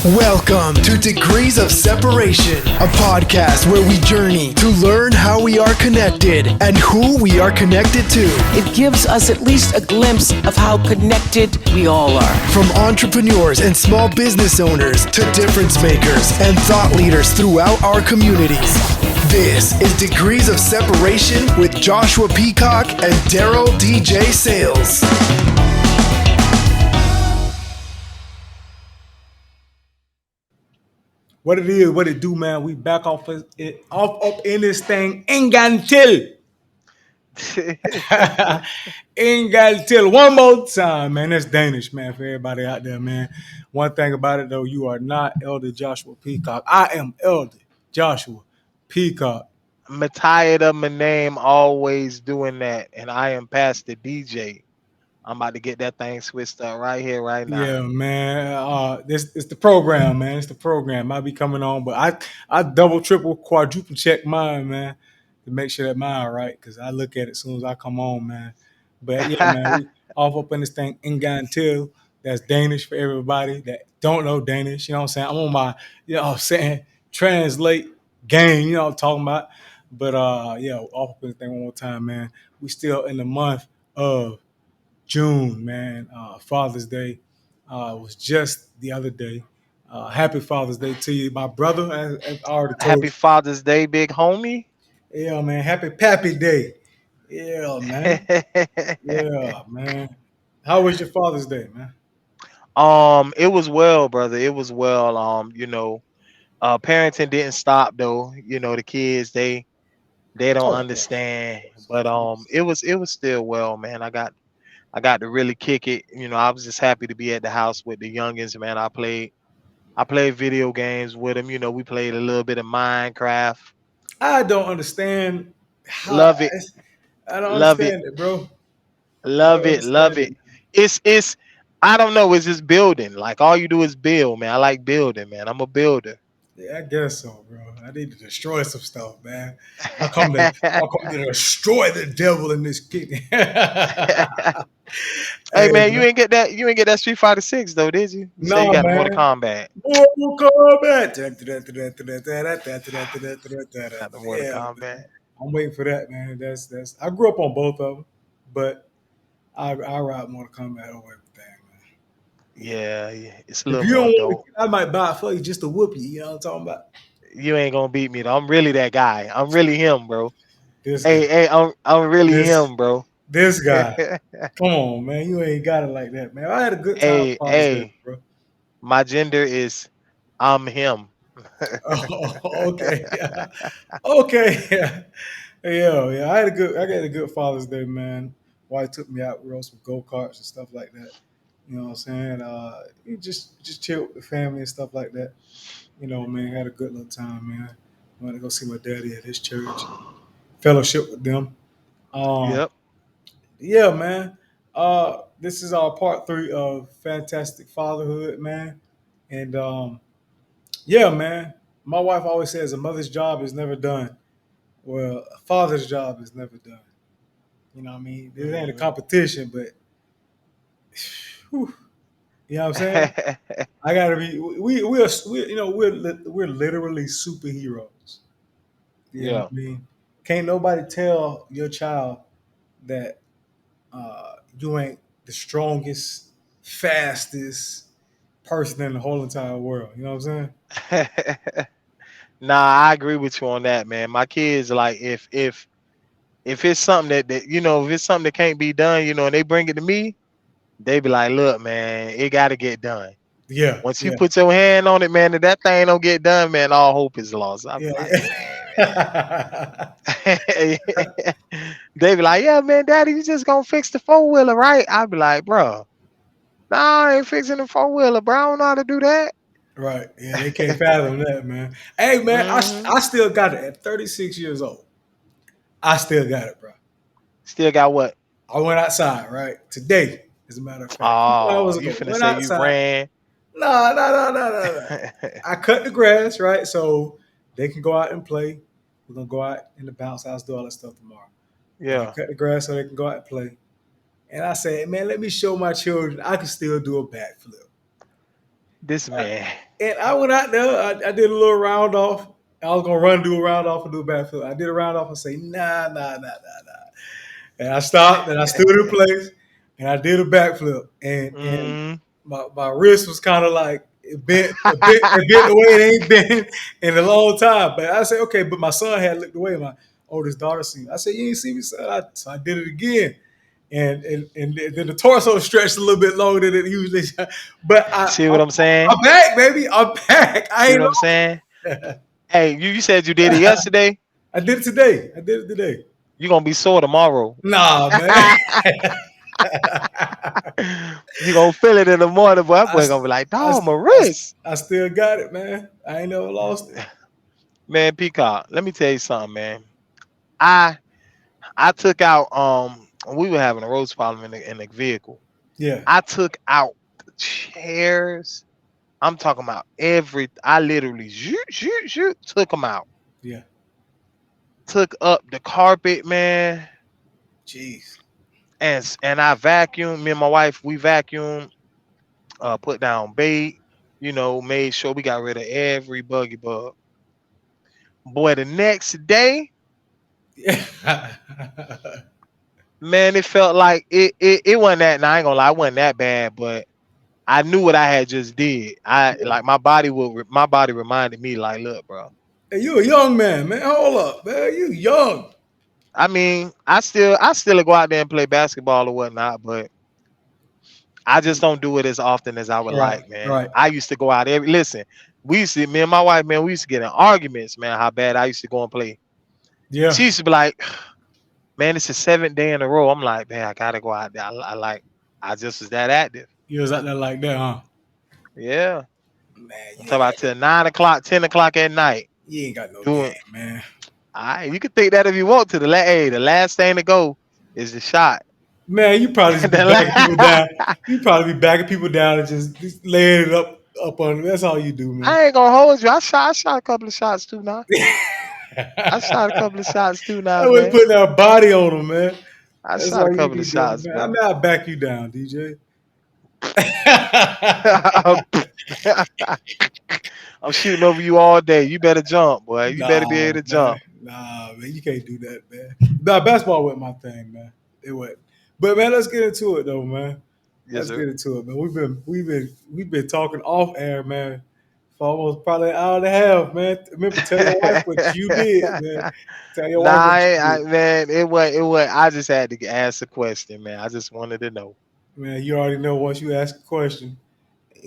Welcome to Degrees of Separation, a podcast where we journey to learn how we are connected and who we are connected to. It gives us at least a glimpse of how connected we all are. From entrepreneurs and small business owners to difference makers and thought leaders throughout our communities. This is Degrees of Separation with Joshua Peacock and Daryl DJ Sales. What it is, what it do, man. We back off up in this thing. Ingantil. Ingantil. One more time, man. That's Danish, man, for everybody out there, man. One thing about it, though, you are not Elder Joshua Peacock. I am Elder Joshua Peacock. I'm tired of my name always doing that, and I am Pastor DJ. I'm about to get that thing switched up right here, right now. Yeah, man. This it's the program, man. It's the program. I'll be coming on, but I double, triple, quadruple check mine, man, to make sure that mine right, because I look at it as soon as I come on, man. But yeah, man, we off up in this thing Ingantil. That's Danish for everybody that don't know Danish. You know what I'm saying? I'm on my, translate game, you know what I'm talking about. But yeah, off up in this thing one more time, man. We still in the month of June, man. Father's Day was just the other day. Happy Father's Day to you, my brother. As I already told Happy you. Father's Day, big homie. Yeah, man. Happy Pappy Day. Yeah, man. Yeah, man. How was your Father's Day, man? It was well, brother. It was well. Parenting didn't stop though. The kids they don't Oh, of course, understand, of course, but of course. it was still well, man. I got to really kick it. I was just happy to be at the house with the youngins, man. I played video games with them. We played a little bit of Minecraft. I don't understand how. Love it, I don't love it, understand it, bro. I love don't it, love understand it. it. It's I don't know. It's just building. Like all you do is build, man. I like building, man. I'm a builder. Yeah, I guess so, bro. I need to destroy some stuff, man. I come to destroy the devil in this kingdom. Hey, Hey, man, you man. ain't get that. You ain't get that Street Fighter 6 though, did you? You say you No, got Mortal man. Kombat. Mortal Kombat. Got the Mortal Yeah, Kombat. man. I'm waiting for that, man. That's. I grew up on both of them, but I ride Mortal Kombat over everything, man. Yeah, yeah. It's a If little you more don't want adult. to, I might buy it for you just to whoop you. You know what I'm talking about? You ain't gonna beat me though. I'm really that guy. I'm really him, bro. This guy. Hey, I'm really This him, bro. this guy. Come on, man. You ain't got it like that, man. I had a good time Hey, Father's Day, hey. bro. My gender is I'm him. Oh, okay. Yeah. Okay. Yeah. Yeah. I got a good Father's Day, man. Wife took me out, we rode some go-karts and stuff like that. You know what I'm saying? You just chill with the family and stuff like that. You know, man, had a good little time, man. Went to go see my daddy at his church, fellowship with them. Um, Yep. yeah, man. This is our part 3 of Fantastic Fatherhood, man. And yeah, man. My wife always says a mother's job is never done. Well, a father's job is never done. You know what I mean? This ain't a Mhm. competition, but whew, you know what I'm saying? I gotta be. We we're literally superheroes. You know what Yeah. I mean? Can't nobody tell your child that you ain't the strongest, fastest person in the whole entire world. You know what I'm saying? Nah, I agree with you on that, man. My kids like if it's something if it's something that can't be done, and they bring it to me, they be like, "Look, man, it got to get done." Yeah, Once you yeah, put your hand on it, man, if that thing don't get done, man, all hope is lost. I be like, yeah. man. They be like, "Yeah, man, daddy, you just gonna fix the four-wheeler, right?" I be like, "Bro, nah, I ain't fixing the four-wheeler, bro. I don't know how to do that." Right. Yeah, they can't fathom that, man. Hey, man, Hmm. I still got it at 36 years old. I still got it, bro. Still got what? I went outside, right? Today, as a matter of fact. A few Oh, hours you ago. finna Went say you outside. ran. No, no, no, no, no, no. I cut the grass, right? So they can go out and play. We're gonna go out in the bounce house, do all that stuff tomorrow. But I Yeah. cut the grass so they can go out and play. And I said, man, let me show my children I can still do a backflip. This man. And I went out there. I did a little round off. I was gonna run, do a round off, and do a backflip. I did a round off and say, nah. And I stopped and I stood in place and I did a backflip. And Mm. my wrist was kind of like it bent the way it ain't been in a long time. But I said, okay, but my son had looked away. My oldest daughter seen me. I said, you ain't see me, son. So I did it again. And then the torso stretched a little bit longer than it usually. But See what I'm saying? I'm back, baby. I'm back. I See ain't what I'm saying? lost. Hey, you said you did it yesterday. I did it today. I did it today. You gonna be sore tomorrow. Nah, man. You gonna feel it in the morning, boy. That I, boy gonna be like, I, dog, my I, wrist. I still got it, man. I ain't never lost it. Man, Peacock, let me tell you something, man. I I took out we were having a roast problem in the vehicle. Yeah, I took out the chairs. I'm talking about I literally took them out. yeah. Took up the carpet, man. Jeez. And I vacuumed. Me and my wife, we vacuumed, put down bait, made sure we got rid of every buggy bug. Boy, the next day, Yeah. man, it felt like it wasn't that. Now I ain't gonna lie, it wasn't that bad, but I knew what I had just did. I Yeah. like my body reminded me like, look, bro. Hey, you a young man, man. Hold up, man. You young. I mean, I still go out there and play basketball or whatnot, but I just don't do it as often as I would Right, like, man. right. I used to go out listen. Me and my wife, man, we used to get in arguments, man. How bad I used to go and play. Yeah. She used to be like, man, it's the seventh day in a row. I'm like, man, I gotta go out there. I just was that active. You was out there like that, huh? Yeah. Man, I'm you talking ain't got about till 9 o'clock, 10 o'clock at night. you ain't got no Doing game, man. you can think that if you want to. The last thing to go is the shot. Man, you probably just be The backing people la- down. You probably be backing people down and just laying it up on them. That's all you do, man. I ain't gonna hold you. I shot a couple of shots too now. I shot a I couple of shots too now, was man. putting our body on them, man. I That's shot a all you couple of be doing, shots, man. I bro. mean, I'll back you down, DJ. I'm shooting over you all day. You better jump, boy. You better be Nah, able to man. jump. Nah, man. You can't do that, man. Nah, basketball wasn't my thing, man. It wasn't. But man, let's get into it though, man. Yes, Let's sir. get into it, man. We've been talking off air, man, for almost probably an hour and a half, man. Remember, tell your wife what you did, man. Tell your Nah, wife what you did. man, it was. I just had to ask a question, man. I just wanted to know. Man, you already know once you ask a question,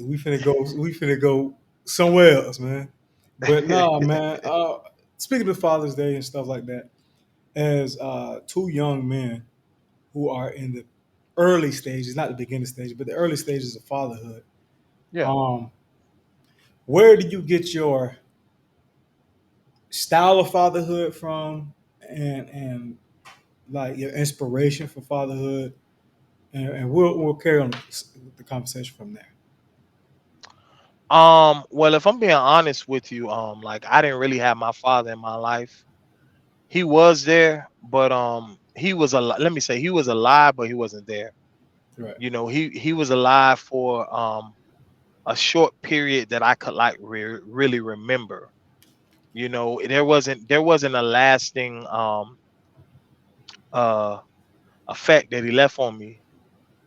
we finna go somewhere else, man. But nah, man. Speaking of Father's Day and stuff like that, as two young men who are in the early stages, not the beginning stages, but the early stages of fatherhood. Yeah. Um, where did you get your style of fatherhood from, and like your inspiration for fatherhood, and we'll carry on the conversation from there. Well, if I'm being honest with you, like I didn't really have my father in my life. He was there, but he was let me say he was alive, but he wasn't there. Right, He was alive for a short period that I could like really remember. There wasn't a lasting uh effect that he left on me.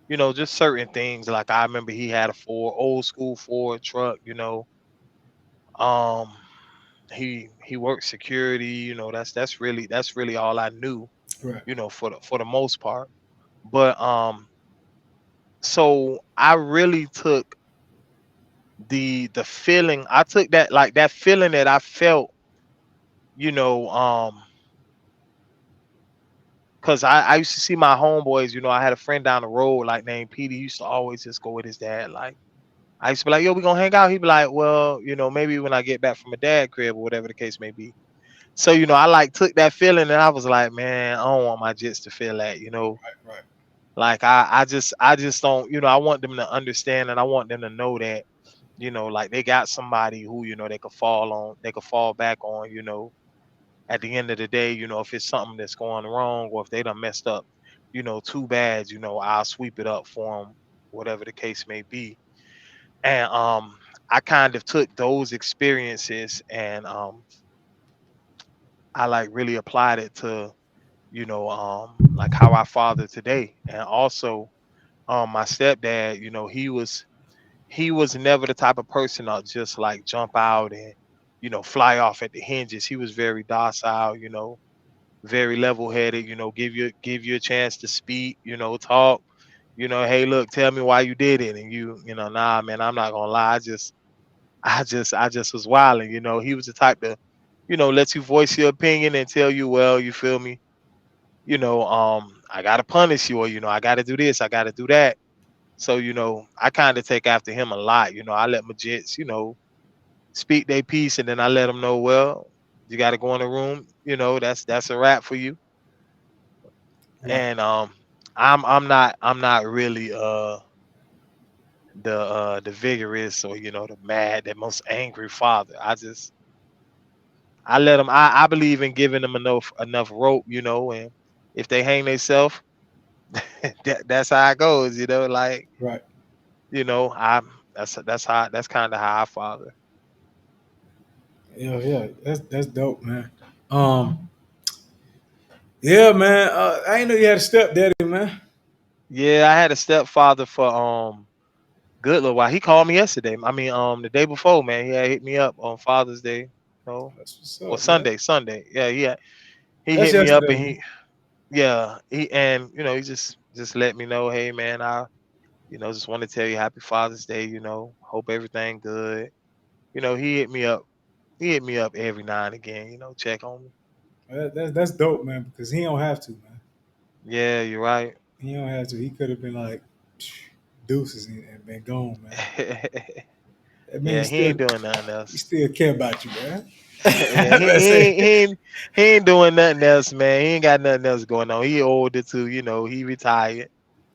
Just certain things like I remember he had a old school Ford truck. Um, he worked security. That's really all I knew. right, For the most part. But so I really took the feeling. I took that like that feeling that I felt. You know, cause I used to see my homeboys. I had a friend down the road like named Petey. He used to always just go with his dad. Like I used to be like, "Yo, we gonna hang out." He'd be like, "Well, maybe when I get back from a dad crib or whatever the case may be." So I like took that feeling and I was like, "Man, I don't want my jits to feel that." right, Like I just don't. I want them to understand and I want them to know that like they got somebody who they could fall on, they could fall back on. At the end of the day, if it's something that's going wrong or if they done messed up, too bad, I'll sweep it up for them, whatever the case may be. And I kind of took those experiences and I like really applied it to, like how I father today. And also my stepdad, he was never the type of person that just like jump out and fly off at the hinges. He was very docile, very level headed, give you a chance to speak, talk, hey, look, tell me why you did it. And nah, man, I'm not gonna lie, I just was wilding. He was the type to, let you voice your opinion and tell you, well, you feel me, I gotta punish you, or I gotta do this, I gotta do that. So, I kind of take after him a lot. I let my jets, speak their piece, and then I let them know, well, you got to go in the room. That's a wrap for you. Right. And I'm not really the vigorous, or the mad, the most angry father. I let them. I believe in giving them enough rope, and if they hang themselves, that's how it goes. Like Right. I that's kind of how I father. Yeah, yeah. That's dope, man. Um, yeah, man. I ain't know you had a stepdaddy, man. Yeah, I had a stepfather for good little while. He called me yesterday. I mean, the day before, man. He had hit me up on Father's Day, That's what's or up, man. Sunday. Yeah, he That's hit me up yesterday, and man. he just let me know, hey man, I just want to tell you happy Father's Day. Hope everything good. He hit me up. He hit me up every now and again. Check on me. That's dope, man. Because he don't have to, man. Yeah, you're right. He don't have to. He could have been like deuces and been gone, man. That Yeah, means he ain't doing nothing he else. still care about you, man. Yeah, he, I he say ain't he ain't he ain't doing nothing else, man. He ain't got nothing else going on. He older too, he retired.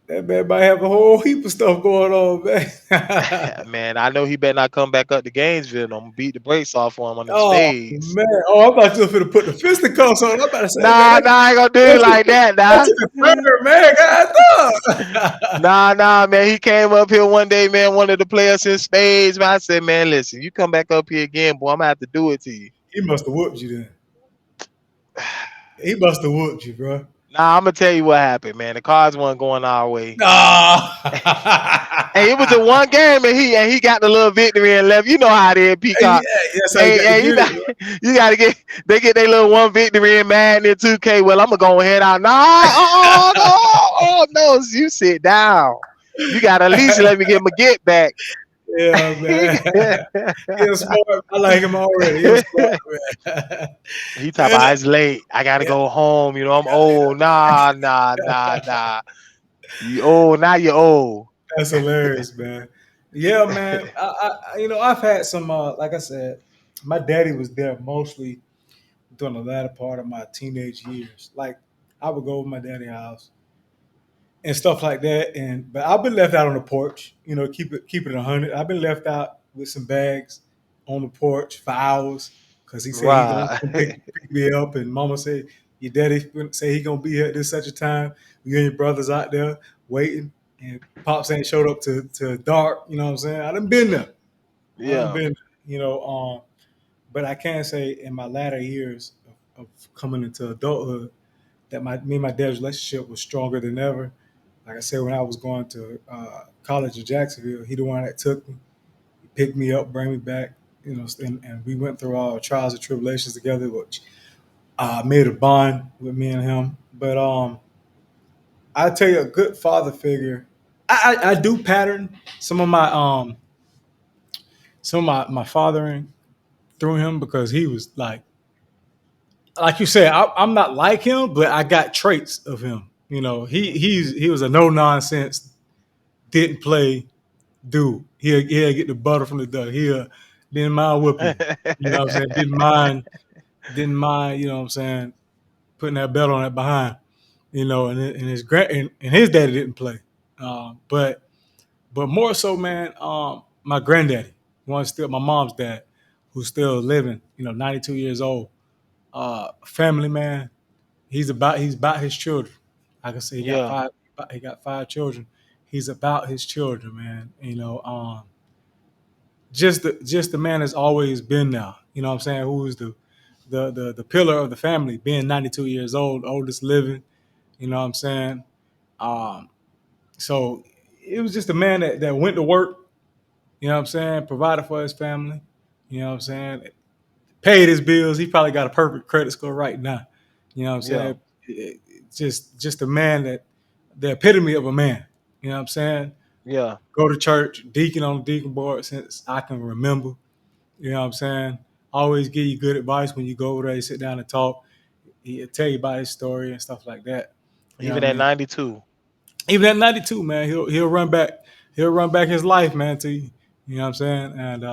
that man might have a whole heap of stuff going on, man. Man, I know he better not come back up to Gainesville. I'm gonna beat the brakes off on him on them Oh spades. man! Oh, I'm about to finna put the fisticuffs on. I'm about to say, man, Nah, nah, I ain't gonna do you that's like that, that's nah. the third, man. God, Nah, man. He came up here one day, man, wanted to play us in spades. Man, I said, man, listen, you come back up here again, boy, I'm gonna have to do it to you. he must have whooped you then. He must have whooped you, bro. Nah, I'm gonna tell you what happened, man. The cards weren't going our way. Nah. Hey, it was a one game, and he got the little victory and left. You know how it is, Hey, Peacock. yeah, that's how you Hey, got to hey, get it, bro. you gotta get they get their little one victory in Madden and 2K. Well, I'm gonna go ahead out. Nah, no, you sit down. You gotta at least let me get my get back. Yeah, man. He was smart. I like him already. He was smart, man. He talk Yeah, about it's late. I gotta yeah, go home. I'm old. Nah. You old now. You old. that's hilarious, man. Yeah, man. I've had some. Like I said, my daddy was there mostly during the latter part of my teenage years. Like I would go over my daddy's house and stuff like that. And but I've been left out on the porch. Keep it 100. I've been left out with some bags on the porch for hours because he said he gonna Right. come pick me up. And Mama said your daddy say he gonna be here at this such a time. You and your brothers out there waiting, and pops ain't showed up to dark. You know what I'm saying? I done been there. I done Yeah. been. You know. But I can say in my latter years of coming into adulthood that me and my dad's relationship was stronger than ever. Like I said, when I was going to college in Jacksonville, he the one that took me, he picked me up, bring me back, and we went through all trials and tribulations together, which made a bond with me and him. But I tell you, a good father figure. I do pattern some of my fathering through him because he was like you said, I'm not like him, but I got traits of him. He was a no nonsense, didn't play dude. He'll get the butter from the duck. He didn't mind whooping you. You know what I'm saying? Didn't mind. You know what I'm saying? Putting that belt on that behind. And his daddy didn't play, but more so, man. My granddaddy, one still my mom's dad, who's still living. 92 years old. Family man. He's about his children. Like I said, he got Yeah. five. He got five children. He's about his children, man. just the man that's always been there. You know what I'm saying? Who is the pillar of the family, being 92 years old, oldest living. You know what I'm saying? Um, so it was just a man that went to work. You know what I'm saying? Provided for his family. You know what I'm saying? Paid his bills. He probably got a perfect credit score right now. You know what I'm Yeah. saying? Just a man that the epitome of a man. You know what I'm saying? Yeah. Go to church, deacon on the deacon board since I can remember. You know what I'm saying? Always give you good advice when you go over there, you sit down and talk. He'll tell you about his story and stuff like that. You know what Even I at mean? 92. Even at 92, man, he'll run back his life, man, to you. You know what I'm saying? And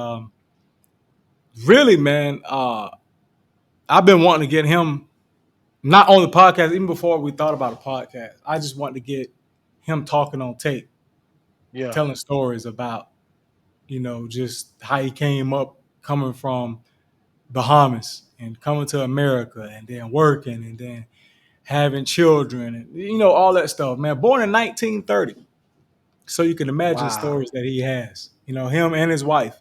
really, man, I've been wanting to get him not on the podcast even before we thought about a podcast. I just wanted to get him talking on tape, Yeah. telling stories about just how he came up, coming from Bahamas and coming to America, and then working, and then having children, and all that stuff, man. Born in 1930, so you can imagine the Wow. stories that he has. Him and his wife.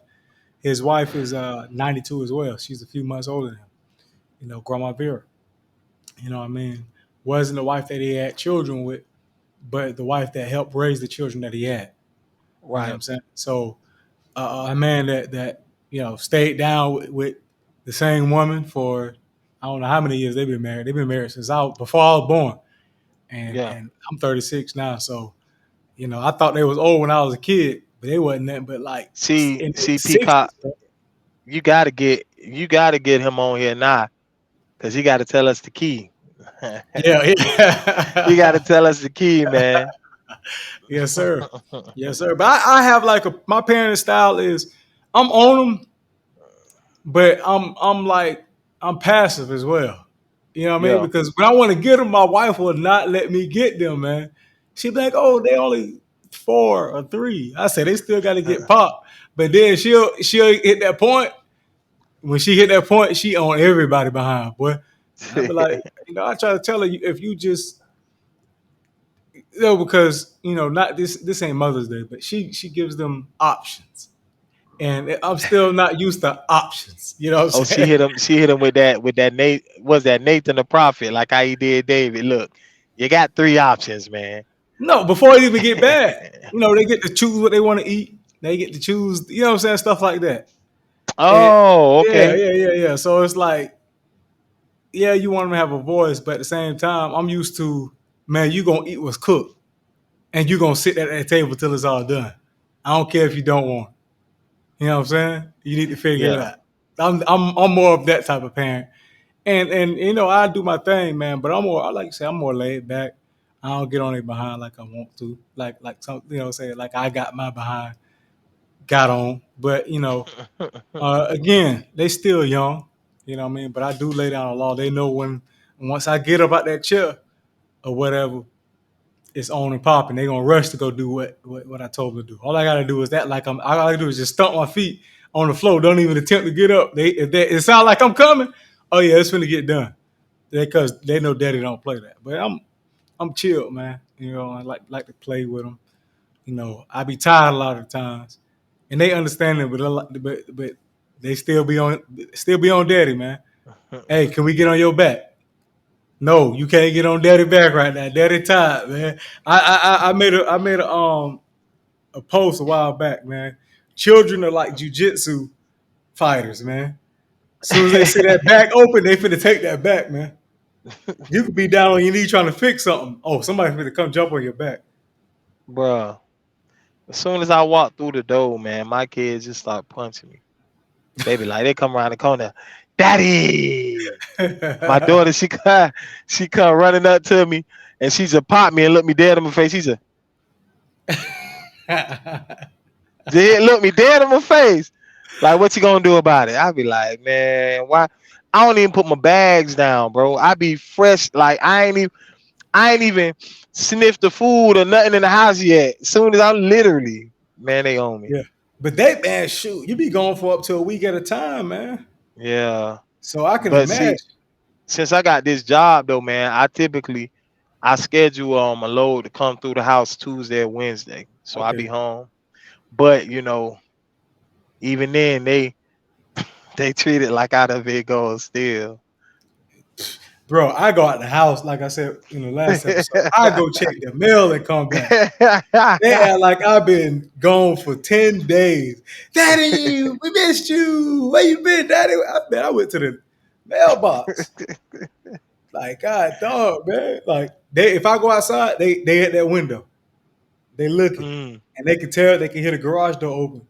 His wife is 92 as well. She's a few months older than him. Grandma Vera. You know what I mean? Wasn't the wife that he had children with, but the wife that helped raise the children that he had. You know what Right. I'm saying? So a man that stayed down with the same woman for I don't know how many years they've been married. They've been married since before I was born, and Yeah. and I'm 36 now. So I thought they was old when I was a kid, but they wasn't nothing but like See, in their see, Peacock, 60s. Bro. you gotta get him on here now, cause he gotta tell us the key. Yeah, He gotta yeah. tell us the key, man. Yes, sir. Yes, sir. But I have like my parenting style is I'm on them, but I'm like I'm passive as well. You know what I mean? Yeah. Because when I want to get them, my wife will not let me get them, man. She'd be like, "Oh, they only 4 or 3." I said they still got to get popped, but then she'll hit that point. When she hit that point, she on everybody behind, boy. And I'd be like, I try to tell her if you just because not this ain't Mother's Day, but she gives them options, and I'm still not used to options. You know what Oh, I'm saying? she hit him with that Nate, was that Nathan the prophet, like how he did David. Look, you got three options, man. No, before it even get bad, they get to choose what they want to eat. They get to choose, what I'm saying, stuff like that. And Oh, yeah, okay. yeah, yeah, yeah. So it's like, yeah, you want them to have a voice, but at the same time, I'm used to, man, you gonna eat what's cooked, and you gonna sit at that table till it's all done. I don't care if you don't want it. You know what I'm saying? You need to figure it Yeah. out. I'm more of that type of parent. And I do my thing, man. But I like to say I'm more laid back. I don't get on their behind like I want to, like some say like I got my behind got on. But again, they still young. You know what I mean. But I do lay down a law. They know when once I get up out that chair or whatever, it's on and popping. They're gonna rush to go do what I told them to do. All I gotta do is that like all I gotta do is just stump my feet on the floor. Don't even attempt to get up. It sounds like I'm coming. Oh yeah, it's gonna get done. Because they know daddy don't play that. But I'm chilled, man. I like to play with them. I be tired a lot of times, and they understand it, but they still be on daddy, man. Hey, can we get on your back? No, you can't get on daddy back right now. Daddy tired, man. I made a post a while back, man. Children are like jujitsu fighters, man. As soon as they see that back open, they finna take that back, man. You could be down on your knee trying to fix something. Oh, somebody's gonna come jump on your back. Bruh. As soon as I walk through the door, man, my kids just start punching me. They be like, they come around the corner, Daddy. My daughter, she come running up to me, and she just pop me and look me dead in my face. She said, look me dead in my face. Like, what you gonna do about it? I be like, man, why? I don't even put my bags down, bro. I be fresh. Like, I ain't even sniffed the food or nothing in the house yet. As soon as I'm literally, man, they own me. Yeah. But they man, shoot, you be going for up to a week at a time, man. Yeah. So I can But see, imagine. since I got this job though, man, I schedule a load to come through the house Tuesday or Wednesday. So I be Okay. home. But even then they treat it like out of it goes still. Bro, I go out the house, like I said in the last episode. I go check the mail and come back. They act like I've been gone for 10 days. Daddy, we missed you. Where you been, Daddy? I went to the mailbox. Like, God dog, man. Like if I go outside, they at that window. They looking. Mm, And they can tell, they can hear the garage door open.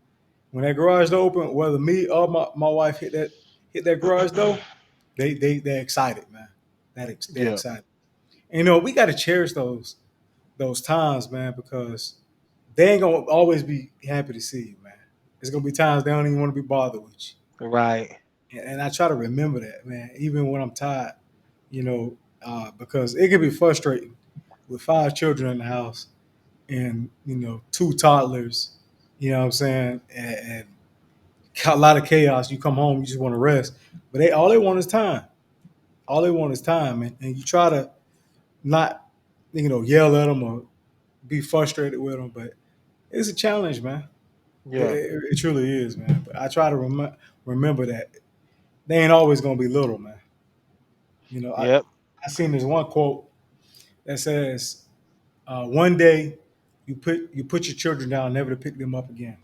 When that garage door open, whether me or my wife hit that garage door, they're excited, man. They're yeah, excited. And, we got to cherish those times, man, because they ain't gonna always be happy to see you, man. There's gonna be times they don't even want to be bothered with right. you, and I try to remember that, man, even when I'm tired, because it can be frustrating with five children in the house and two toddlers, you know what I'm saying, and a lot of chaos. You come home, you just want to rest, but all they want is time. All they want is time, and you try to not, yell at them or be frustrated with them, but it's a challenge, man. It, Yeah. it, it truly is, man. But I try to remember that they ain't always gonna be little, man. Yep. I seen this one quote that says, "One day you put your children down, never to pick them up again.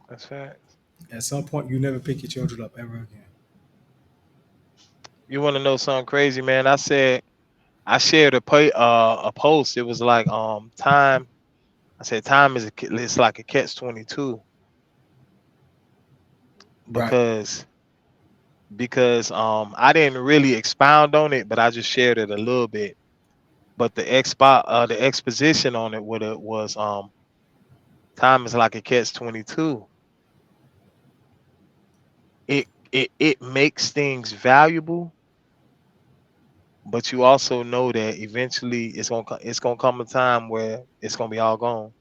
That's facts. At some point, you never pick your children up ever again." You want to know something crazy, man? I shared a post. It was like time. I said time it's like a catch 22 Right. because I didn't really expound on it, but I just shared it a little bit. But the exposition on it what it was time is like a catch 22. It makes things valuable, but you also know that eventually it's gonna come a time where it's gonna be all gone.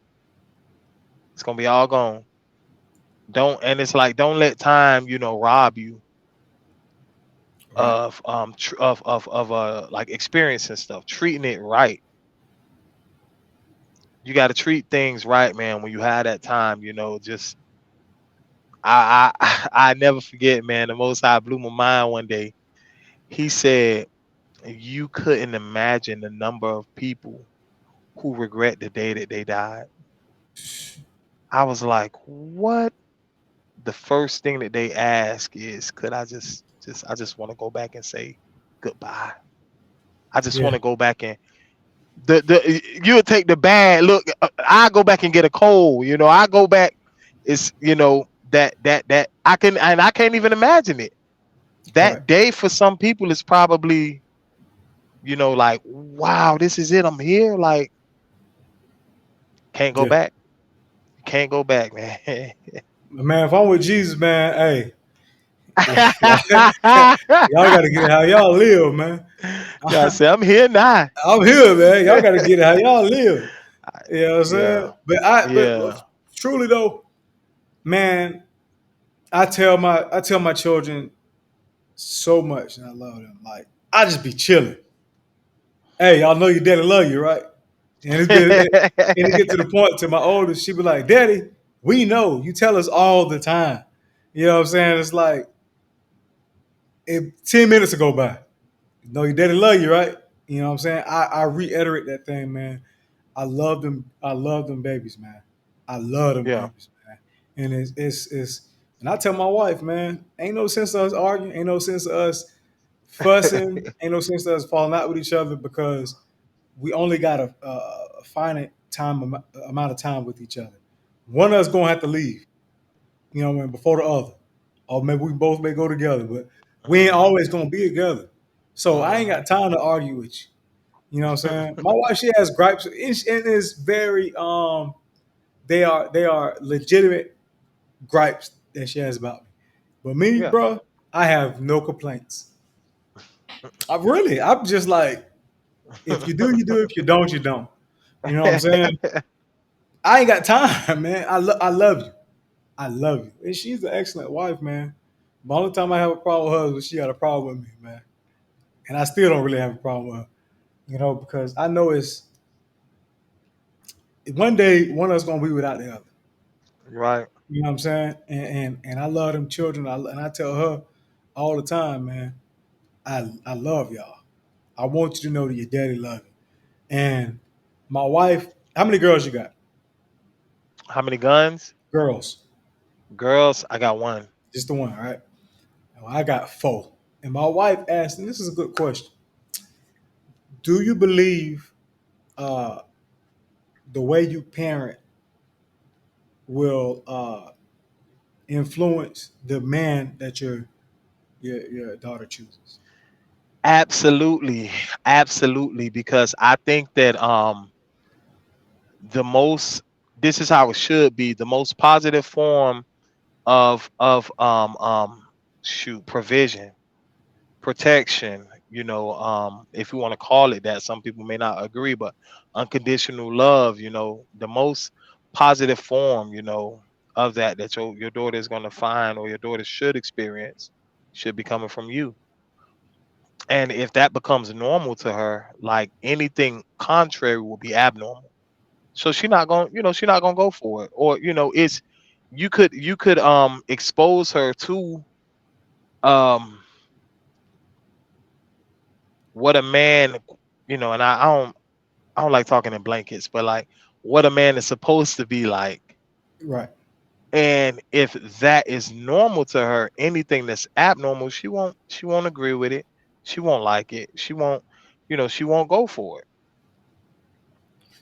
It's gonna be all gone. Don't and it's like don't let time rob you Right. of like experiencing stuff, treating it right. You got to treat things right, man. When you have that time, just I never forget, man. The Most High blew my mind one day. He said you couldn't imagine the number of people who regret the day that they died. I was like, what? The first thing that they ask is, could I just want to go back and say goodbye. I just want Yeah. to go back and you would take the bad look. I go back and get a cold. I go back. It's that I can't even imagine it. Right. That day for some people is probably like wow, this is it. I'm here. Like can't go Yeah. back. Can't go back, man. Man, if I'm with Jesus, man, hey, y'all got to get it how y'all live, man. God said I'm here now. I'm here, man. Y'all got to get it how y'all live. You know what I'm saying? Yeah, But yeah, truly though, man, I tell my children so much, and I love them. Like I just be chilling. Hey, y'all know your daddy love you, right? And it get to the point to my oldest, she be like, "Daddy, we know you tell us all the time." You know what I'm saying? It's like 10 minutes to go by. You know your daddy love you, right? You know what I'm saying? I reiterate that thing, man. I love them. I love them babies, man. I love them yeah. babies, man. And it's and I tell my wife, man, ain't no sense of us arguing, ain't no sense of us fussing, ain't no sense of us falling out with each other because we only got a finite amount of time with each other. One of us gonna have to leave, before the other, or maybe we both may go together, but we ain't Hmm. always gonna be together. So I ain't Hmm. got time to argue with you. You know what I'm saying? My wife, she has gripes, and it's very they are legitimate gripes that she has about me. But me, Yeah. bro, I have no complaints. I'm just like, if you do, you do. If you don't, you don't. You know what I'm saying? I ain't got time, man. I love you. I love you. And she's an excellent wife, man. The only time I have a problem with her is when she got a problem with me, man. And I still don't really have a problem with her, because I know it's one day one of us gonna be without the other. Right. You know what I'm saying? And I love them children. And I tell her all the time, man, I love y'all. I want you to know that your daddy love you. And my wife, how many girls you got? How many guns? Girls. Girls, I got one. Just the one, right? Well, I got four. And my wife asked, and this is a good question. Do you believe uh, the way you parent will influence the man that your daughter chooses? Absolutely. Absolutely. Because I think that the most this is how it should be. The most positive form of shoot provision, protection, if you want to call it that. Some people may not agree, but unconditional love, the most positive form, of that your daughter is going to find, or your daughter should experience, should be coming from you. And if that becomes normal to her, like anything contrary will be abnormal. So she's not gonna go for it. Or, it's you could expose her to um what a man, and I don't like talking in blankets, but like what a man is supposed to be like. Right. And if that is normal to her, anything that's abnormal, she won't agree with it. She won't like it. She won't go for it. I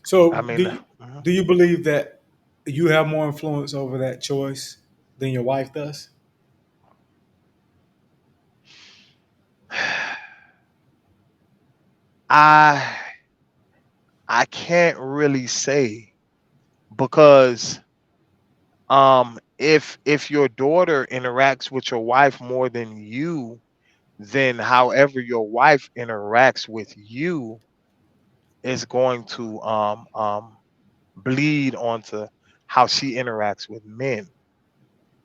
So mean, mhm. do you believe that you have more influence over that choice than your wife does? I I can't really say, because if your daughter interacts with your wife more than you, then however your wife interacts with you is going to bleed onto how she interacts with men.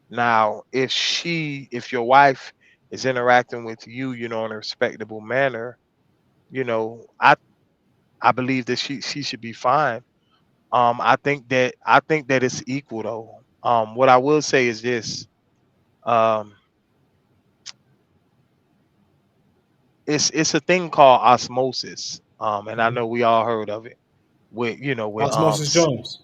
Now, if your wife is interacting with you, in a respectable manner, I believe that she should be fine. I think that it's equal though. What I will say is this. Um, it's a thing called osmosis. And I Mhm. know we all heard of it with Osmosis Jones.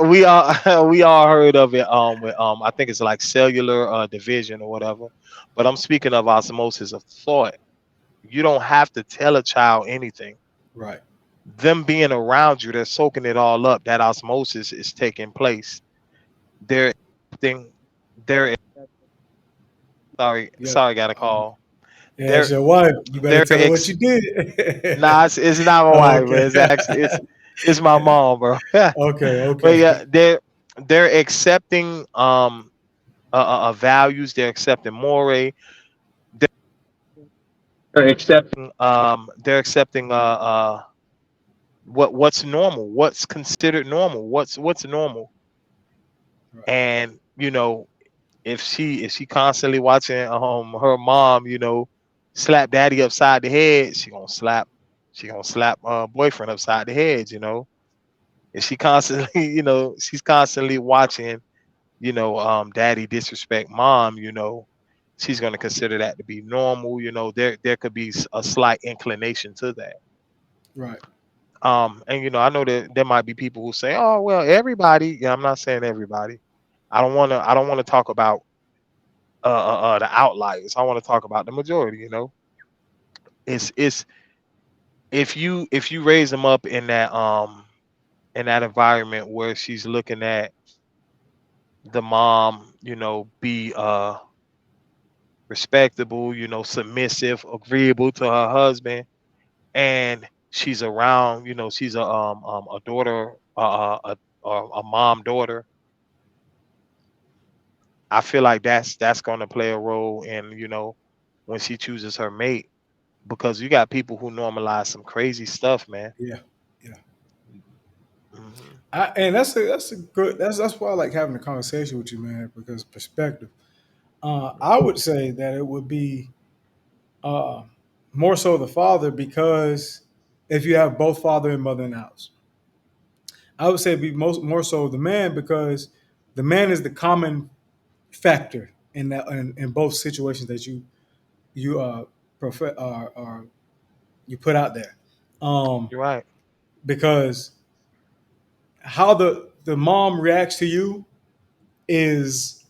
we all heard of it with I think it's like cellular division or whatever. But I'm speaking of osmosis of thought. You don't have to tell a child anything. Right. Them being around you, they're soaking it all up. That osmosis is taking place. They're accepting. They're sorry, Yeah. sorry, got a call. Yeah, that's They're your wife. You better they're tell her what you did. nah, it's not my wife, but Okay. it's actually it's my mom, bro. Okay. But Okay. yeah, they're accepting values. They're accepting more. They're accepting what's normal, what's considered normal, what's normal. Right. And if she constantly watching her mom, slap daddy upside the head, she gonna slap boyfriend upside the head. If she constantly she's constantly watching daddy disrespect mom, she's gonna consider that to be normal. There could be a slight inclination to that. Right. And I know that there might be people who say, oh well, everybody. Yeah, I'm not saying everybody. I don't want to talk about the outliers. I want to talk about the majority. It's if you raise them up in that environment where she's looking at the mom, be respectable, submissive, agreeable to her husband, and she's around, she's a daughter, a mom daughter. I feel like that's going to play a role in when she chooses her mate, because you got people who normalize some crazy stuff, man. Yeah. Yeah. Hmm. And that's a good that's why I like having a conversation with you, man, because perspective. I would say that it would be uh, more so the father because if you have both father and mother in the house, I would say be more so the man, because the man is the common factor in that in both situations that you you put out there, um, You're right. because how the mom reacts to you is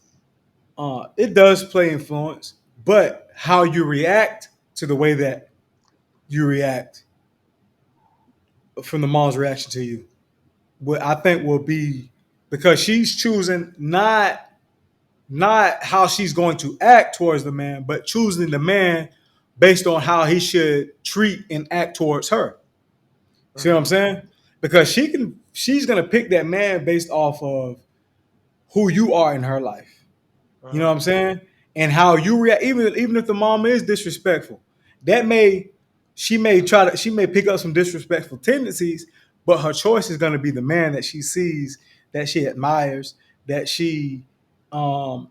it does play influence, but how you react to the way that you react from the mom's reaction to you, what I think will be, because she's choosing not how she's going to act towards the man, but choosing the man based on how he should treat and act towards her. See what I'm Hmm. saying? Because she's gonna pick that man based off of who you are in her life. You know Hmm. what I'm saying? And how you react, even if the mom is disrespectful, that may she may pick up some disrespectful tendencies, but her choice is going to be the man that she sees, that she admires, that she holds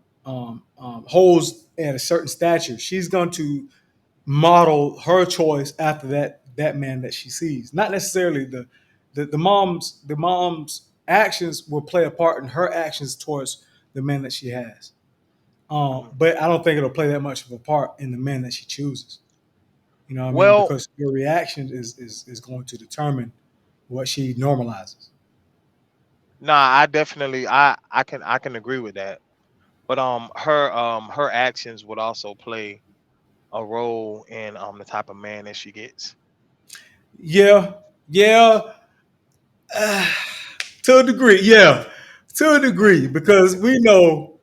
at a certain stature. She's going to model her choice after that man that she sees. Not necessarily the mom's actions will play a part in her actions towards the man that she has. Hmm. But I don't think it'll play that much of a part in the men that she chooses. You know what I mean? Well, Because your reaction is going to determine what she normalizes. nah, I definitely I can agree with that. But her actions would also play a role in the type of man that she gets. Yeah, yeah, to a degree, yeah, to a degree, because we know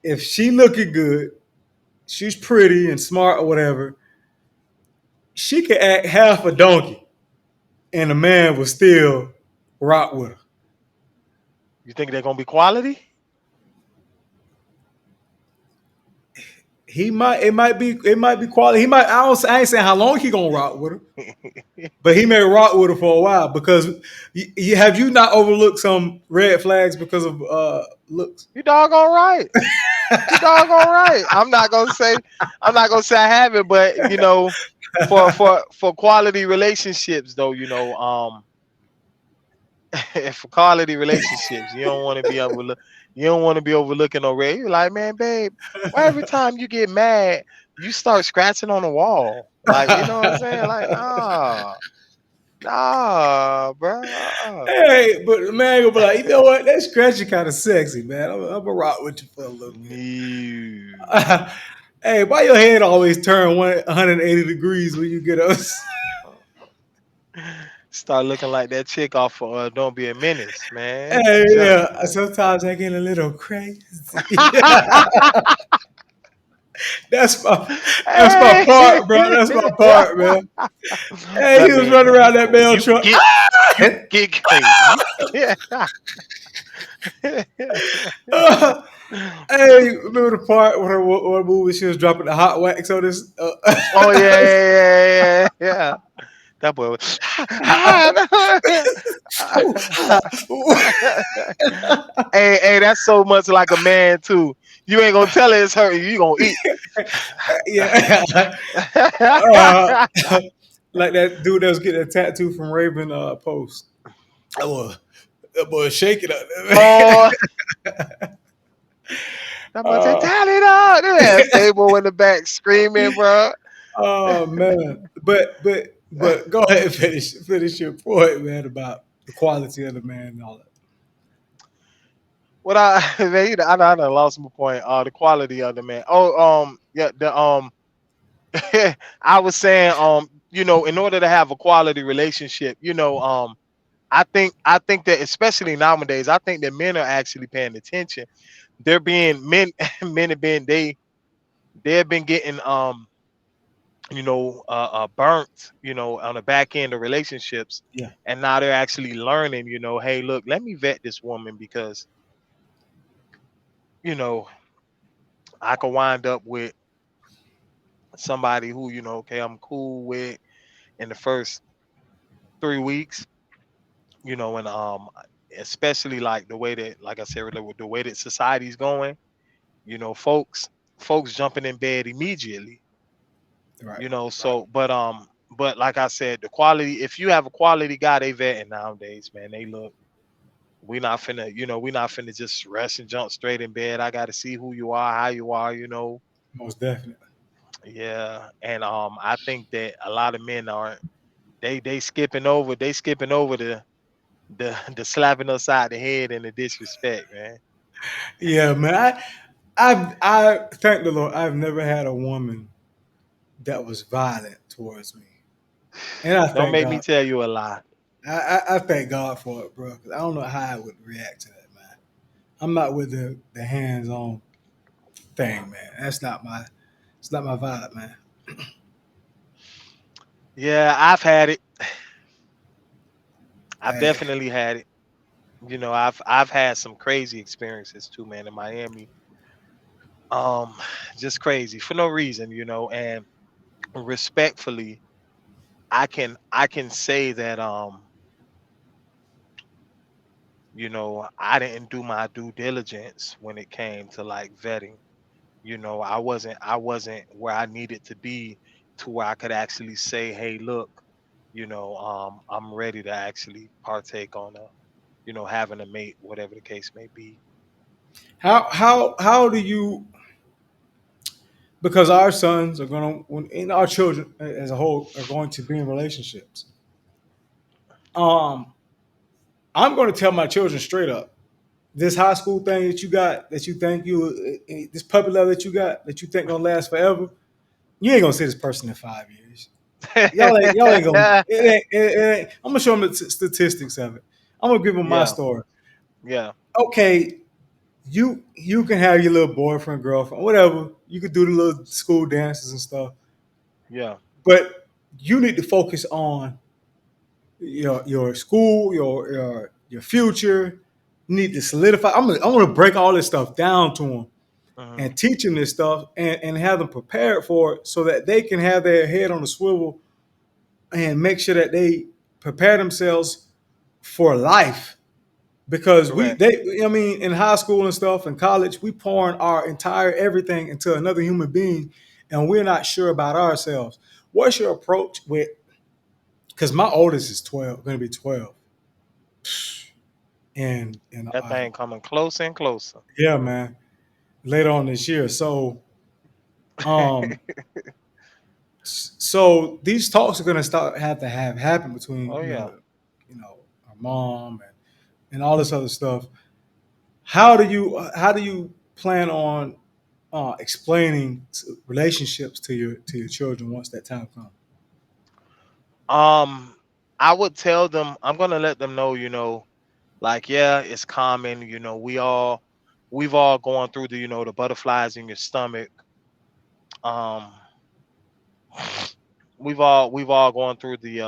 if she looking good, she's pretty and smart or whatever, she could act half a donkey, and a man will still rock with her. You think they're gonna be quality? It might be quality. I ain't saying how long he gonna rock with her, but he may rock with her for a while, because have you not overlooked some red flags because of looks? You doggone right. You doggone right. I'm not gonna say I haven't, but for quality relationships though, for quality relationships, you don't want to be overlooking no red. You're like, man, babe, why every time you get mad, you start scratching on the wall? Like, you know what I'm saying? Like, nah, nah, bro. Hey, but the man gonna be like, you know what? That scratchy kind of sexy, man. I'm gonna rock with you for a little bit. No. Hey, why your head always turn 180 degrees when you get us? Start looking like that chick off of Don't Be a Menace, man. Hey, Jump. yeah. Sometimes I get a little crazy. that's my that's my Hey, part, bro. That's my part, man. Hey, that he was man, running around that mail you truck. get you get crazy. Yeah. Hey, remember the part when her one movie she was dropping the hot wax on this? Oh yeah, yeah, yeah, yeah, yeah. That boy was. Hey, that's so much like a man too. You ain't gonna tell it it's hurting. You gonna eat. yeah. Uh, like that dude that was getting a tattoo from Raven Post. That boy shaking up there. Oh, that boy said, uh, "Tell it up." Yeah, Sable in the back screaming, bro. oh man. But go ahead and finish your point, man, about the quality of the man and all that. What I man, I done lost my point. The quality of the man. Oh, yeah, I was saying, in order to have a quality relationship, I think that especially nowadays, I think that men are actually paying attention. They're being men, men have been they've been getting burnt, on the back end of relationships, Yeah. and now they're actually learning, hey, look, let me vet this woman because you know I could wind up with somebody who okay, I'm cool with in the first 3 weeks, and especially like the way that, like I said earlier, with the way that society's going, folks jumping in bed immediately, Right. so but But like I said, the quality. If you have a quality guy, they vetting nowadays, man. They look. We not finna, we not finna just rest and jump straight in bed. I got to see who you are, how you are, Most definitely. Yeah, and I think that a lot of men are they skipping over the slapping upside the head and the disrespect, man. Yeah, man. I thank the Lord. I've never had a woman that was violent towards me, and I Don't thank make me God. tell you a lie. I thank God for it, bro. 'Cause I don't know how I would react to that, man. I'm not with the hands on thing, man. It's not my vibe, man. Yeah, I've had it. I've Hey, definitely had it. I've had some crazy experiences too, man, in Miami. Um, just crazy for no reason, and respectfully, I can say that I didn't do my due diligence when it came to like vetting. I wasn't where I needed to be to where I could actually say, hey, look, I'm ready to actually partake on having a mate, whatever the case may be. how do you? Because our sons are gonna, and our children as a whole are going to be in relationships. Um, I'm going to tell my children straight up. This high school thing that you got, that you think this puppy love that you think gonna last forever, you ain't gonna see this person in 5 years. Y'all ain't gonna. I'm gonna show them the statistics of it. I'm gonna give them my Yeah, story. yeah, Okay, you can have your little boyfriend, girlfriend, whatever. You could do the little school dances and stuff, yeah. but you need to focus on your school, your future. You need to solidify. I'm gonna break all this stuff down to them Hmm. and teach them this stuff and have them prepared for it so that they can have their head on the swivel and make sure that they prepare themselves for life. Because Correct. I mean, in high school and stuff and college, we pouring our entire everything into another human being, and we're not sure about ourselves. What's your approach with? Because my oldest is 12, going to be 12, and That thing coming closer and closer. yeah, man, later on this year. Um, so these talks are going to start have to have happen between Oh yeah. our mom and all this other stuff. How do you plan on explaining relationships to your children once that time comes? Um, I would tell them, I'm gonna let them know, like, yeah, it's common, we've all gone through the butterflies in your stomach. Um, we've all gone through the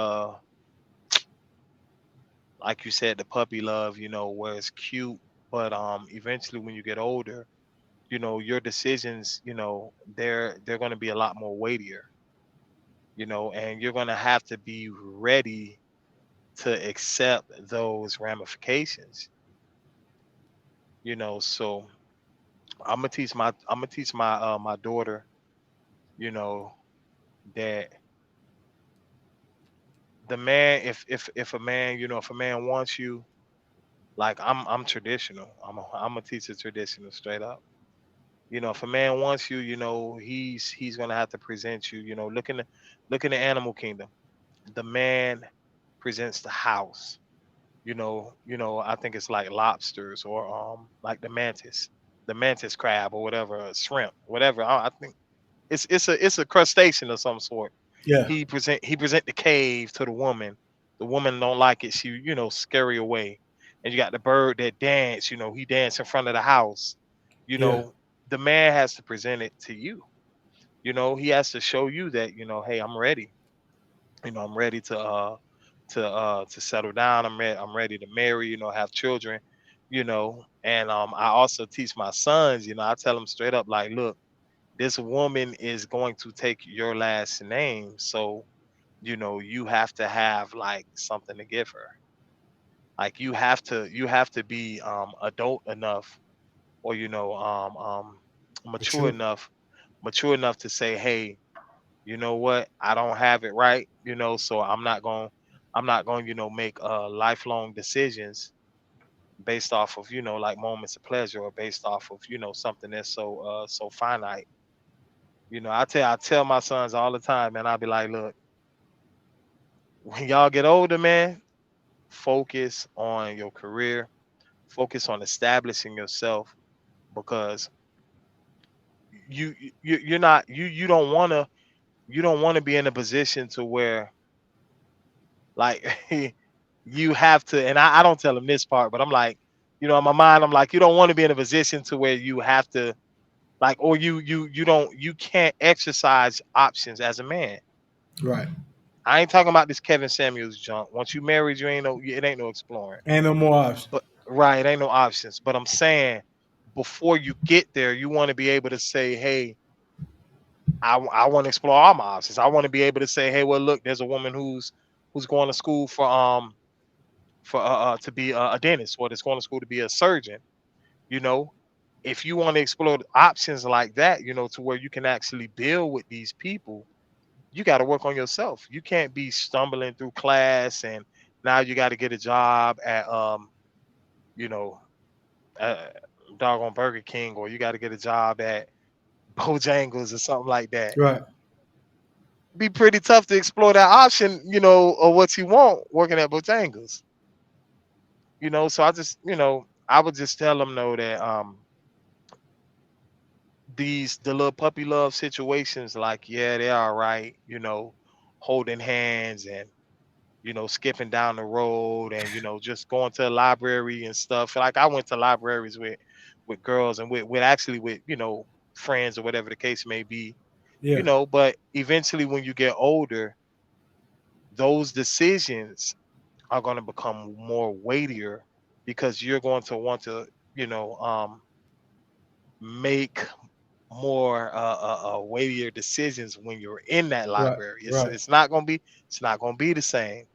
like you said, the puppy love, where it's cute, but eventually when you get older, your decisions, they're gonna be a lot more weightier, and you're gonna have to be ready to accept those ramifications. So I'm gonna teach my daughter, you know, that the man, if a man, if a man wants you, like I'm traditional. I'm gonna teach the traditional straight up. If a man wants you, he's gonna have to present you. Look in the animal kingdom. The man presents the house. I think it's like lobsters or like the mantis crab or whatever, shrimp, whatever. I think it's a crustacean of some sort. Yeah, He present the cave to the woman. The woman don't like it. She scurry away. And you got the bird that dance. He dance in front of the house. You yeah, know the man has to present it to you. He has to show you that hey, I'm ready. I'm ready to settle down. I'm ready to marry. Have children. And I also teach my sons. I tell them straight up like, look, this woman is going to take your last name, so you have to have like something to give her. Like you have to be adult enough, or mature mature. enough to say, hey, you know what, I don't have it right, so I'm not going make lifelong decisions based off of like moments of pleasure, or based off of something that's so finite. I tell my sons all the time, man. I'll be like, look, when y'all get older, man, focus on your career, focus on establishing yourself, because you're not you don't want to be in a position to where, like, you have to, and I don't tell them this part, but I'm like, in my mind, I'm like, you don't want to be in a position to where you have to, like, or you can't exercise options as a man. Right. I ain't talking about this Kevin Samuels junk. Once you married, it ain't no exploring. Ain't no more options. But right, it ain't no options. But I'm saying, before you get there, you want to be able to say, hey, I want to explore all my options. I want to be able to say, hey, well, look, there's a woman who's going to school to be a dentist, or that's going to school to be a surgeon. You know, if you want to explore options like that, to where you can actually build with these people, you got to work on yourself. You can't be stumbling through class, and now you got to get a job at you know, uh, doggone Burger King, or you got to get a job at Bojangles or something like that. Right. Be pretty tough to explore that option, or what you want working at Bojangles. So I would just tell them, though, that the little puppy love situations, like, yeah, they are right, holding hands, and skipping down the road, and just going to the library and stuff. Like, I went to libraries with girls, and with actually with friends, or whatever the case may be. Yeah. But eventually, when you get older, those decisions are going to become more weightier, because you're going to want to make more weightier decisions when you're in that Right. library. it's Right. it's not going to be it's not going to be the same.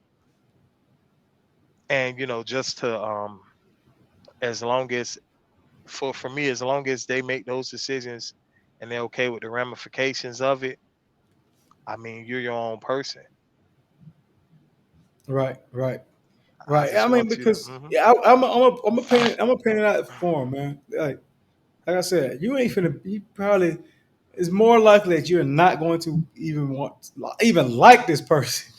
And just to as long as, for me, as long as they make those decisions and they're okay with the ramifications of it, I mean, you're your own person. Right. Right. I Right. I just mean, want you. because yeah, I'm a pain in that form, man. Like I said, you ain't finna. You probably, it's more likely that you're not going to even like this person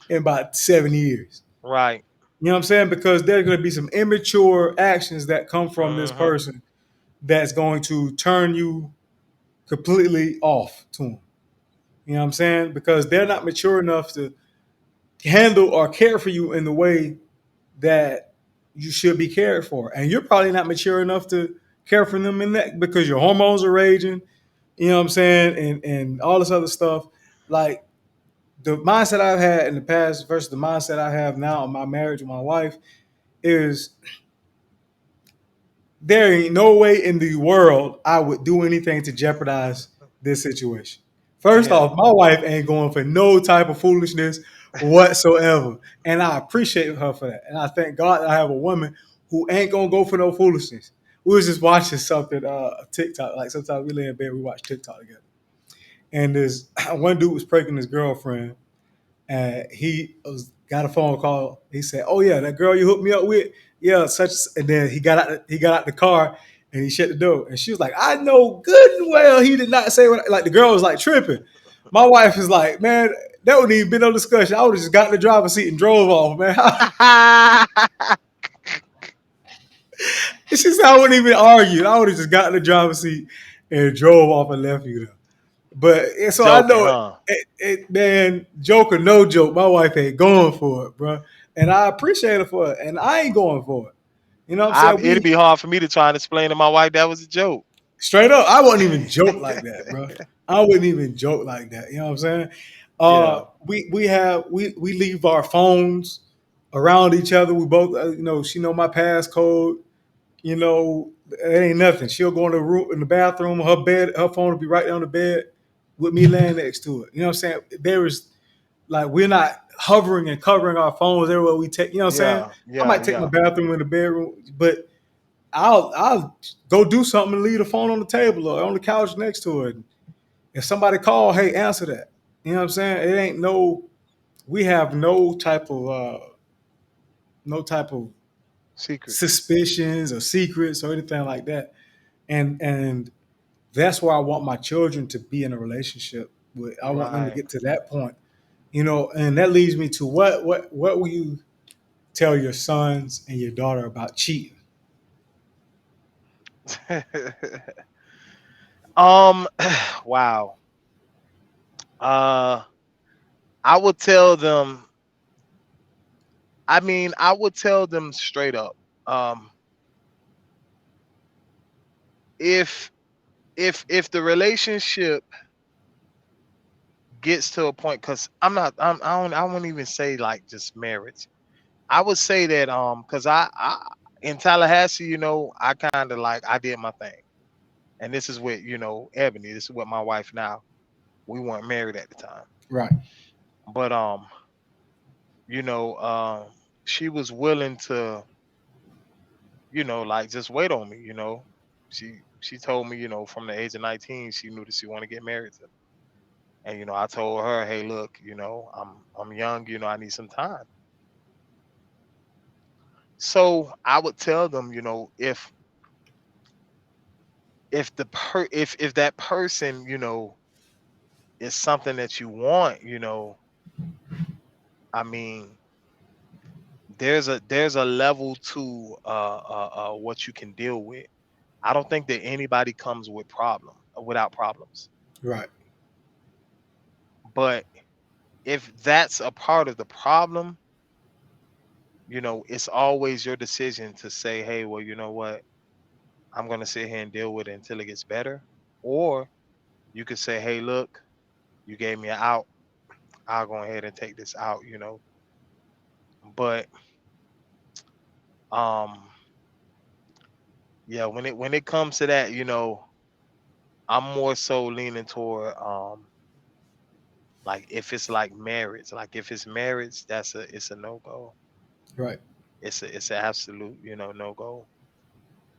in about 7 years. Right. You know what I'm saying? Because there's going to be some immature actions that come from this Hmm. person that's going to turn you completely off to them. You know what I'm saying? Because they're not mature enough to handle or care for you in the way that you should be cared for. And you're probably not mature enough to care for them in that, because your hormones are raging, you know what I'm saying? And all this other stuff. Like, the mindset I've had in the past versus the mindset I have now in my marriage with my wife is, there ain't no way in the world I would do anything to jeopardize this situation. First Yeah. off, my wife ain't going for no type of foolishness whatsoever. And I appreciate her for that. And I thank God that I have a woman who ain't gonna go for no foolishness. We was just watching something, TikTok. Like, sometimes we lay in bed, we watch TikTok together. And this one dude was pranking his girlfriend, and got a phone call. He said, "Oh yeah, that girl you hooked me up with, yeah, such." And then he got out the car and he shut the door. And she was like, "I know good and well he did not say what." Like, the girl was like tripping. My wife is like, "Man, that wouldn't even been no discussion. I would have just got in the driver's seat and drove off, man." She said, "I wouldn't even argue. I would have just got in the driver's seat and drove off and left you there." But so I Joking, know huh? man, joke or no joke, my wife ain't going for it, bro. And I appreciate her for it, and I ain't going for it. You know what I'm saying? It'd We be hard for me to try and explain to my wife that was a joke. straight up, I wouldn't even joke like that, bro. I wouldn't even joke like that. You know what I'm saying? Yeah. We leave our phones around each other. We both, she know my passcode. It ain't nothing. She'll go in the room, in the bathroom, her phone will be right on the bed with me laying next to it. You know what I'm saying? There is, like, we're not hovering and covering our phones everywhere we take. You know what I'm saying? Yeah. I Yeah. might take my Yeah. bathroom in the bedroom, but I'll go do something and leave the phone on the table or on the couch next to it. If somebody call, hey, answer that. You know what I'm saying? It ain't no. We have no type of Secrets. suspicions or secrets or anything like that. And that's why I want my children to be in a relationship with. I want them to Right. get to that point. And that leads me to what will you tell your sons and your daughter about cheating? um wow. Uh I would tell them, I would tell them straight up. Um if if the relationship gets to a point, cuz I'm not I wouldn't even say like just marriage. I would say that cuz I in Tallahassee, I kind of like I did my thing. And this is with, Ebony, this is with my wife now. We weren't married at the time. Right, But you know, she was willing to, like just wait on me, She told me, from the age of 19, she knew that she wanted to get married to me. And I told her, hey, look, I'm young, I need some time. So I would tell them, if that person, is something that you want, I mean, there's a level to what you can deal with. I don't think that anybody comes without problems. right, But if that's a part of the problem, it's always your decision to say, hey, well, you know what? I'm going to sit here and deal with it until it gets better. Or you could say, hey, look, you gave me an out. I'll go ahead and take this out. But um yeah, when it comes to that, I'm more so leaning toward like if it's like marriage, like if it's marriage, it's a no-go. right, It's an absolute, no-go.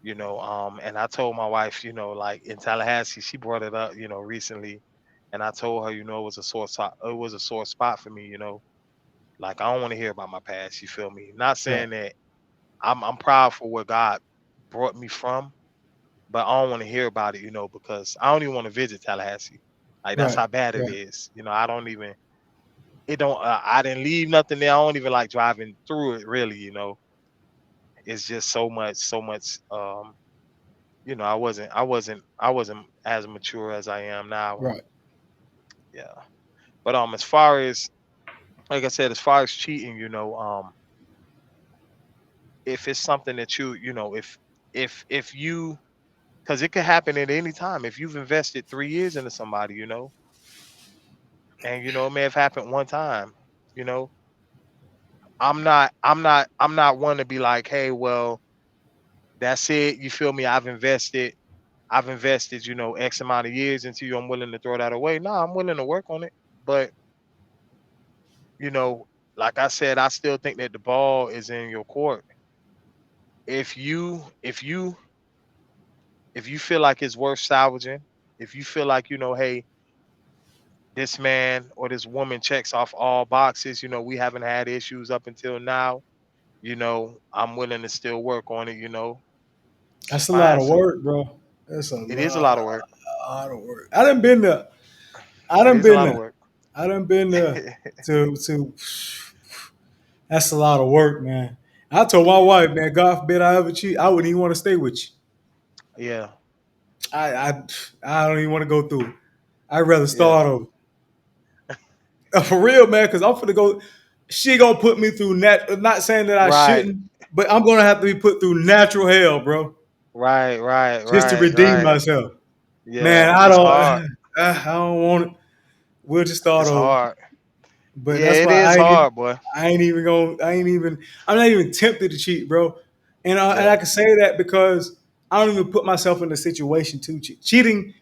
And I told my wife, like in Tallahassee, she brought it up, recently, and I told her, it was a sore spot for me, like I don't want to hear about my past. You feel me? Not right, saying that I'm proud for where God brought me from, but I don't want to hear about it, because I don't even want to visit Tallahassee. Like that's right, how bad it right, is. I don't even. It don't. I didn't leave nothing there. I don't even like driving through it. Really, it's just so much, so much. I wasn't as mature as I am now, and right. yeah. But as far as, like I said, as far as cheating, if it's something that if you, because it could happen at any time. If you've invested 3 years into somebody, and it may have happened one time, you know, I'm not one to be like, hey, well, that's it. You feel me? I've invested, X amount of years into you. I'm willing to throw that away. No, I'm willing to work on it. But, you know, like I said, I still think that the ball is in your court. If you feel like it's worth salvaging, if you feel like, hey, this man or this woman checks off all boxes, we haven't had issues up until now, I'm willing to still work on it, That's a lot fine. of So work, bro. That's a it is a lot of work. lot of work. I done been there. I It done is a been lot of there. work. I done been there to. That's a lot of work, man. I told my wife, man, God forbid I ever cheat, I wouldn't even want to stay with you. Yeah. I I, I don't even want to go through it. I'd rather Yeah. start over. For real, man, because I'm finna go. She gonna put me through Not saying that I Right. shouldn't, but I'm gonna have to be put through natural hell, bro, Right. Right. just to Right. redeem Right. myself. Man, Yeah. I It's don't. hard. I don't want it. We'll just start It's over. hard. But Yeah, that's it why is hard, boy. I ain't even going. I ain't even. I'm not even tempted to cheat, bro. And I Yeah. can say that because I don't even put myself in a situation to cheat. Cheating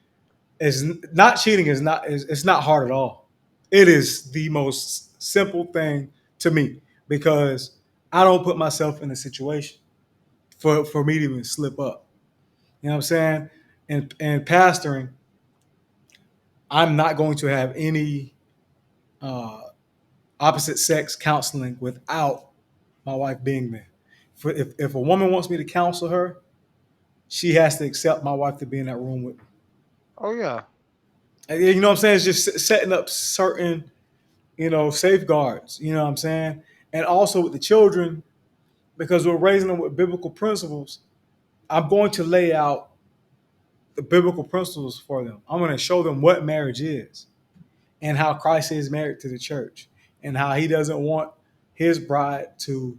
is not cheating is not is it's not hard at all. It is the most simple thing to me because I don't put myself in a situation for me to even slip up. You know what I'm saying? And pastoring, I'm not going to have any. uh, opposite sex counseling without my wife being there. If a woman wants me to counsel her, she has to accept my wife to be in that room with me. Oh yeah, And, you know what I'm saying? It's just setting up certain, safeguards. You know what I'm saying? And also with the children, because we're raising them with biblical principles, I'm going to lay out the biblical principles for them. I'm going to show them what marriage is and how Christ is married to the church and how he doesn't want his bride to,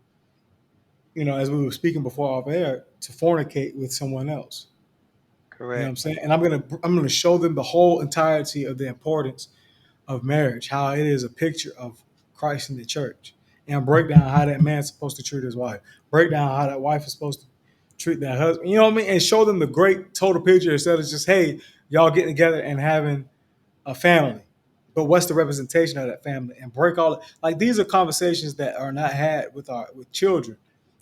as we were speaking before off air, to fornicate with someone else. You know what I'm correct. saying? And I'm gonna show them the whole entirety of the importance of marriage, how it is a picture of Christ in the church, and break down how that man's supposed to treat his wife, break down how that wife is supposed to treat that husband. You know what I mean? And show them the great total picture instead of just, hey, y'all getting together and having a family. But what's the representation of that family? And break all like these are conversations that are not had with children.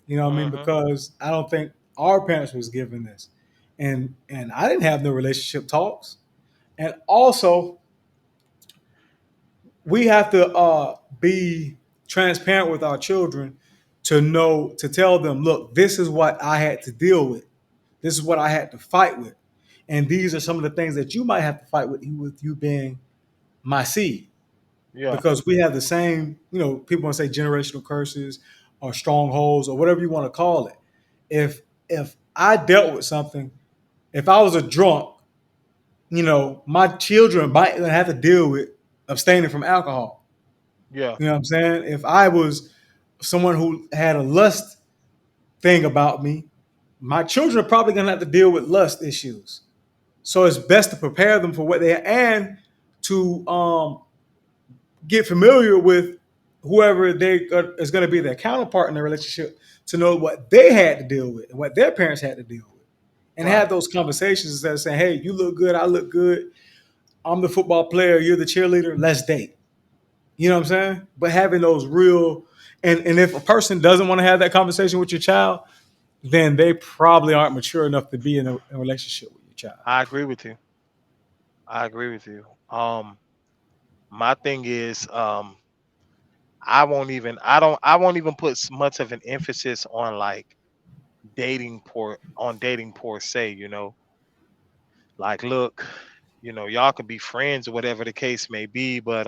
You know what I mean? Hmm. Because I don't think our parents was given this. And I didn't have no relationship talks. And also we have to be transparent with our children to tell them, look, this is what I had to deal with. This is what I had to fight with. And these are some of the things that you might have to fight with you being my seed. Yeah, Because we have the same, people want to say generational curses or strongholds or whatever you want to call it. If I dealt with something, if I was a drunk, my children might have to deal with abstaining from alcohol. yeah, You know what I'm saying? If I was someone who had a lust thing about me, my children are probably gonna have to deal with lust issues. So it's best to prepare them for what they are and to get familiar with whoever is going to be their counterpart in the relationship to know what they had to deal with and what their parents had to deal with, and have right. those conversations instead of saying, "Hey, you look good, I look good. I'm the football player, you're the cheerleader. Let's date." You know what I'm saying? But having those real and if a person doesn't want to have that conversation with your child, then they probably aren't mature enough to be in a relationship with your child. I agree with you. I agree with you. My thing is, I won't even put much of an emphasis on like dating per se. Like, look, y'all can be friends or whatever the case may be, but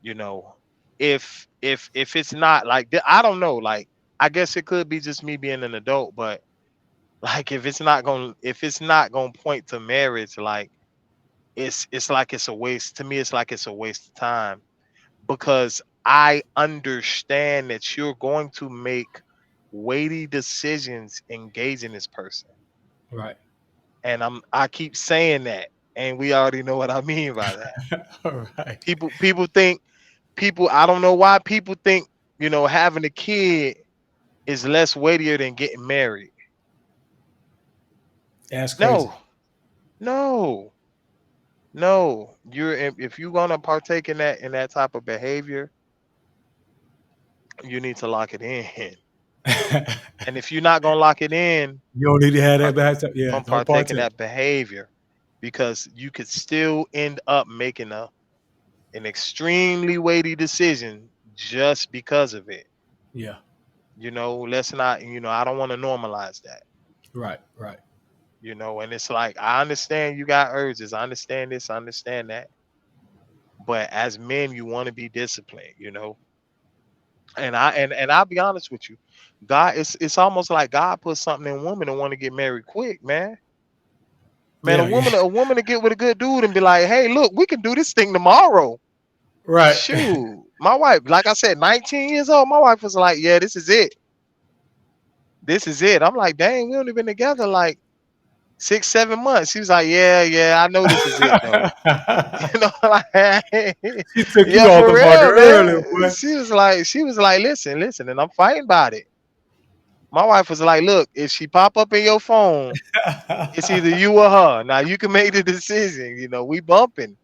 you know, if it's not like I don't know, like I guess it could be just me being an adult, but like if it's not gonna point to marriage, like it's like it's a waste to me. It's like it's a waste of time because I understand that you're going to make weighty decisions engaging this person, Right. and I keep saying that, and we already know what I mean by that. All right. People think people I don't know why people think having a kid is less weightier than getting married. That's crazy. No, no, no. If you're gonna partake in that type of behavior, you need to lock it in. And if you're not gonna lock it in You don't need to have that par- bad stuff. Yeah, from don't partaking partake. that behavior, because you could still end up making an extremely weighty decision just because of it. Yeah. Let's not. I don't want to normalize that. Right. Right. And it's like I understand you got urges. I understand this. I understand that. But as men, you want to be disciplined. And I'll be honest with you, God, it's almost like God put something in women and want to get married quick, man. Man, a Yeah. Yeah. woman, a woman to get with a good dude and be like, hey, look, we can do this thing tomorrow. Right. Shoot, my wife, like I said, 19 years old. My wife was like, yeah, this is it. This is it. I'm like, dang, we only been together like 6, 7 months. She was like, yeah, yeah, I know this is it though. Like, She took you yeah, off for the market real, early, man. boy. She was like, listen, listen, and I'm fighting about it. My wife was like, look, if she pop up in your phone, it's either you or her. Now you can make the decision. We bumping.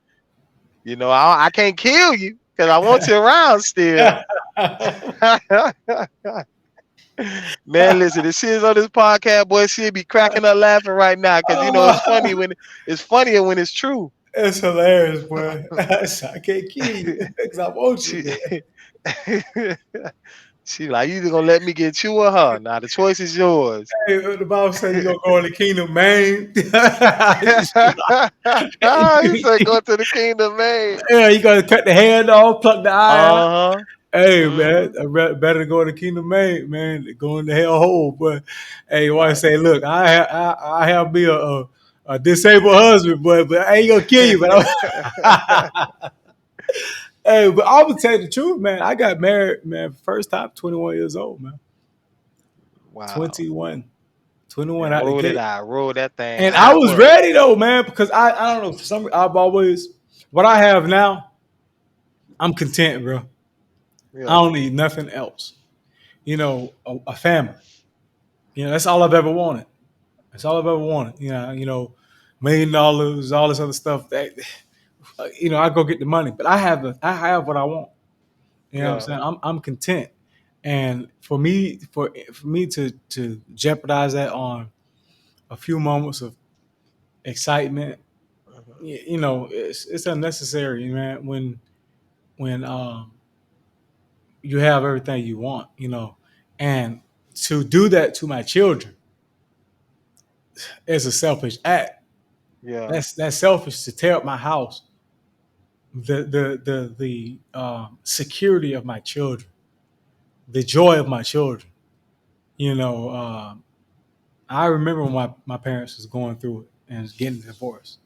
I can't kill you because I want you around still. Man, listen, if she's on this podcast, boy, she'd be cracking up laughing right now because it's funny when it's funnier when it's true. It's hilarious, boy. I can't kill you because I want you, She man. she like, you either gonna let me get you or her. Now the choice is yours. Hey, the Bible said you're gonna go in the kingdom, man. He said, "Go to the kingdom, man." Yeah, you gotta cut the hand off, pluck the eye out. Uh huh. Hey, man, Hmm. better to go in the kingdom, man, than go in the hell hole. But hey, you want to Right. say, look, I have me a disabled husband, but I ain't gonna kill you. But hey, but I'm gonna tell you the truth, man. I got married, man, first time 21 years old, man. Wow. 21. 21 And out the rolled it gate. out. Roll that thing And I was outward. ready though, man, because I don't know, for some I've always what I have now, I'm content, bro. I Yeah. don't need nothing else. A family. That's all I've ever wanted. That's all I've ever wanted. $1 million, all this other stuff. That I go get the money, but I have what I want. You know what I'm Yeah. saying? I'm content, and for me to jeopardize that on a few moments of excitement, Mhm. it's unnecessary, man. When you have everything you want, and to do that to my children is a selfish act. Yeah. That's selfish to tear up my house, the security of my children, the joy of my children. You know, I remember when my parents was going through it and was getting divorced.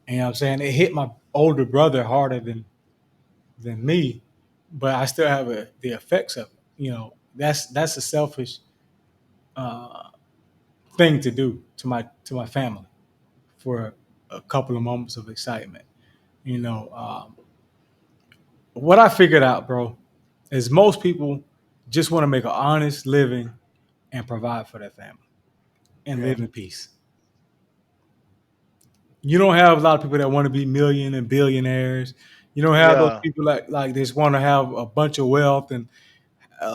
And I'm saying it hit my older brother harder than me, but I still have the effects of it. That's a selfish uh, thing to do to my family for a couple of moments of excitement. What I figured out, bro, is most people just want to make an honest living and provide for their family and Yeah. live in peace. You don't have a lot of people that want to be million and billionaires. You don't have those Yeah. people like just want to have a bunch of wealth and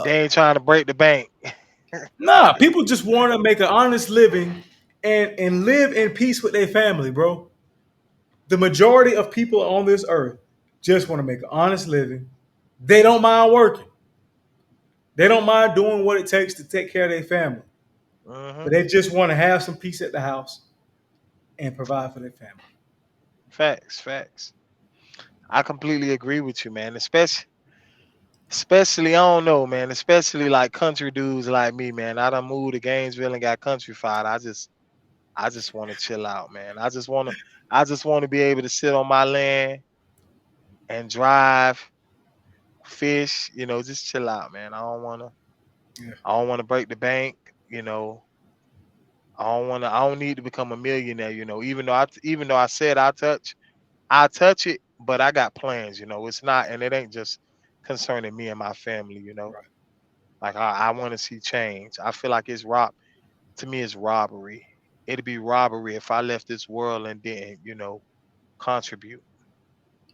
They ain't trying to break the bank. nah. People just want to make an honest living and live in peace with their family, bro. The majority of people on this earth just want to make an honest living. They don't mind working. They don't mind doing what it takes to take care of their family. But Hmm. they just want to have some peace at the house and provide for their family. Facts. Facts. I completely agree with you, man. Especially, I don't know, man. Especially like country dudes like me, man. I done moved to Gainesville and got countrified. I just want to chill out, man. I just want to be able to sit on my land and drive, fish, just chill out, man. Yeah, I don't wanna break the bank, I don't need to become a millionaire, even though I said I touch it, but I got plans, it's not, and it ain't just concerning me and my family, right, like I want to see change. I feel like to me it's robbery. It'd be robbery if I left this world and didn't, contribute.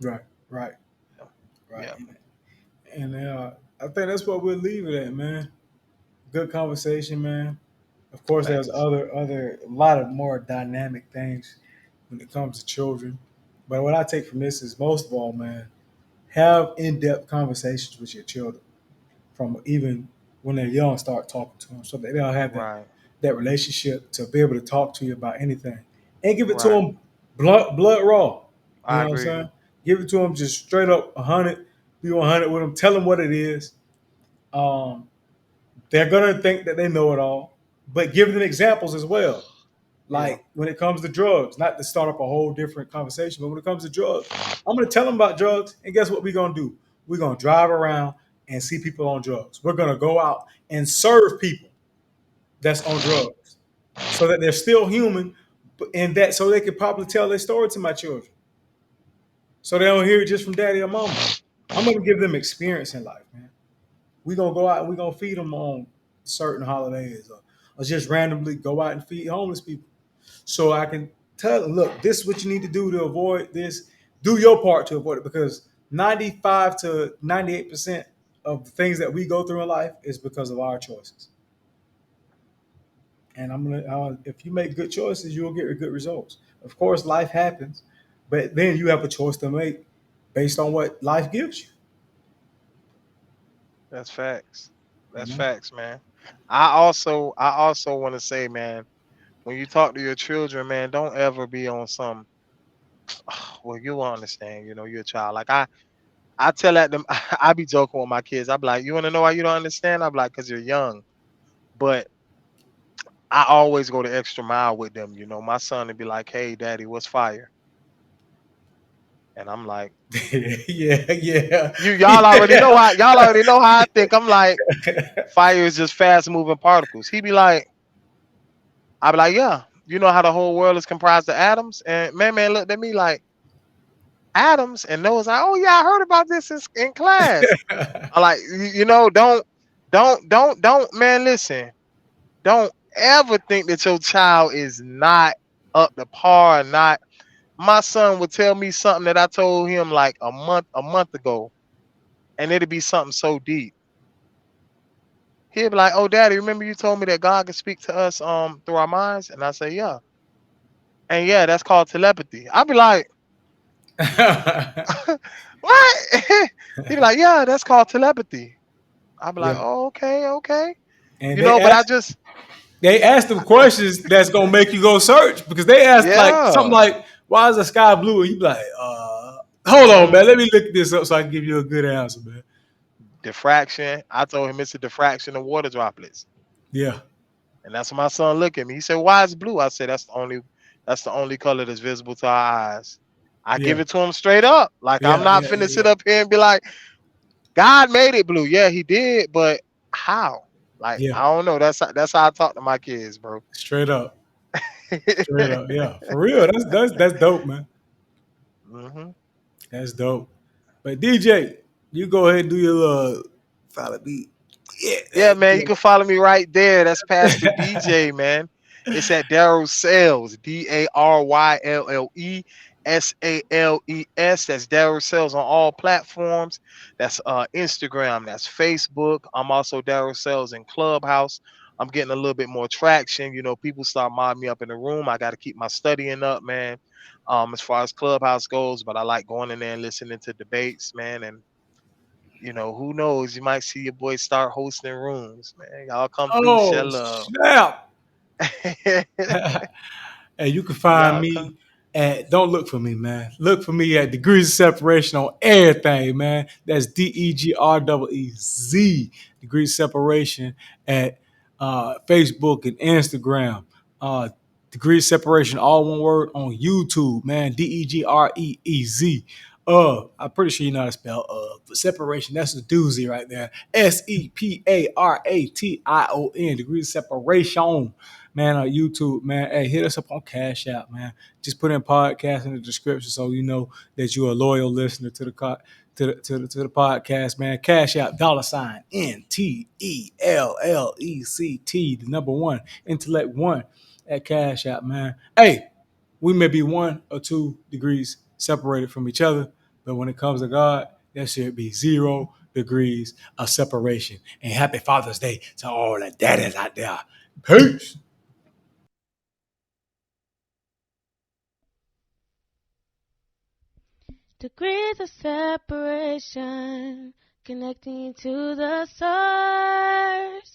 right, right, you know? right. Yeah. And I think that's what we'll leave it at, man. Good conversation, man. Of course, there's Facts. other a lot of more dynamic things when it comes to children. But what I take from this is most of all, man, have in-depth conversations with your children from even when they're young. Start talking to them so that they'll have Right. that relationship to be able to talk to you about anything and give it to Right. them blood raw. You I know what I'm agree. saying? Give it to them just straight up 100. Be 100 with them. Tell them what it is. Um, they're gonna think that they know it all, but give them examples as well. Yeah. Like when it comes to drugs, not to start up a whole different conversation, but when it comes to drugs, I'm gonna tell them about drugs, and guess what we're gonna do? We're gonna drive around and see people on drugs. We're gonna go out and serve people that's on drugs, so that they're still human, and that so they can probably tell their story to my children, so they don't hear it just from daddy or mama. I'm gonna give them experience in life, man. We're gonna go out and we're gonna feed them on certain holidays, or just randomly go out and feed homeless people. So I can tell them, look, this is what you need to do to avoid this. Do your part to avoid it, because 95 to 98% of the things that we go through in life is because of our choices. And if you make good choices, you'll get good results. Of course, life happens. But then you have a choice to make based on what life gives you. That's facts. You That's know. facts, man. I also want to say, man, when you talk to your children, man, don't ever be on some. Well, you will understand. You know, you're a child. Like I tell at them, I be joking with my kids. I be like, you want to know why you don't understand? I be like, cause you're young. But I always go the extra mile with them. You know, my son would be like, hey, daddy, what's fire? And I'm like, Yeah, yeah, y'all already know how I think. I'm like, fire is just fast moving particles. He be like, I be like, yeah, you know how the whole world is comprised of atoms? And man looked at me like, atoms? And Noah's like, oh yeah, I heard about this in class. I'm like, don't, man, listen, don't ever think that your child is not up to par, not. My son would tell me something that I told him like a month ago, and it'd be something so deep. He'd be like, "Oh, Daddy, remember you told me that God could speak to us through our minds?" And I say, "Yeah." And yeah, that's called telepathy. I'd be like, "What?" He'd be like, "Yeah, that's called telepathy." I'd be like, yeah. "Oh, okay, okay." And But I just, they ask them questions that's gonna make you go search because they ask like something yeah. like, "Why is the sky blue?" And you be like, hold on, man, hmm let me look this up so I can give you a good answer, man." Diffraction. I told him it's a diffraction of water droplets. Yeah, And that's when my son looked at me. He said, "Why is blue?" I said, "That's the only color that's visible to our eyes." I give yeah, it to him straight up. Like I'm yeah, not yeah, finna yeah, sit up here and be like, God made it blue. Yeah, he did, but how? Like, yeah. I don't know. That's how I talk to my kids, bro. Straight up, straight up. Yeah, for real. That's dope, man. hmm That's dope. But DJ, you go ahead and do your little follow beat. Yeah, Yeah, that man, you good. can follow me right there. That's Pastor DJ, man. It's at Daryl Sales, DARYLESALES. That's Daryl Sales on all platforms. That's Instagram. That's Facebook. I'm also Daryl Sales in Clubhouse. I'm getting a little bit more traction. You know, people start mobbing me up in the room. I got to keep my studying up, man. As far as Clubhouse goes, but I like going in there and listening to debates, man, and who knows? You might see your boy start hosting rooms, man. Y'all come through, share Oh love. snap! And you can find Y'all come. me at, don't look for me, man. Look for me at Degrees of Separation on everything, man. That's DEGREEZ, Degrees of Separation at Facebook and Instagram. Degrees of Separation, all one word, on YouTube, man. DEGREEZ. I'm pretty sure you know how to spell but separation, that's a doozy right there. SEPARATION, Degrees of Separation, man, on YouTube, man. Hey, hit us up on Cash App, man. Just put in podcast in the description so you know that you're a loyal listener to the to the podcast, man. Cash App, $NTELLECT, the number one, intellect one at Cash App, man. Hey, we may be 1 or 2 degrees separated from each other, but when it comes to God, there should be 0 degrees of separation. And happy Father's Day to all the daddies out there. Peace. Degrees of separation, connecting to the source.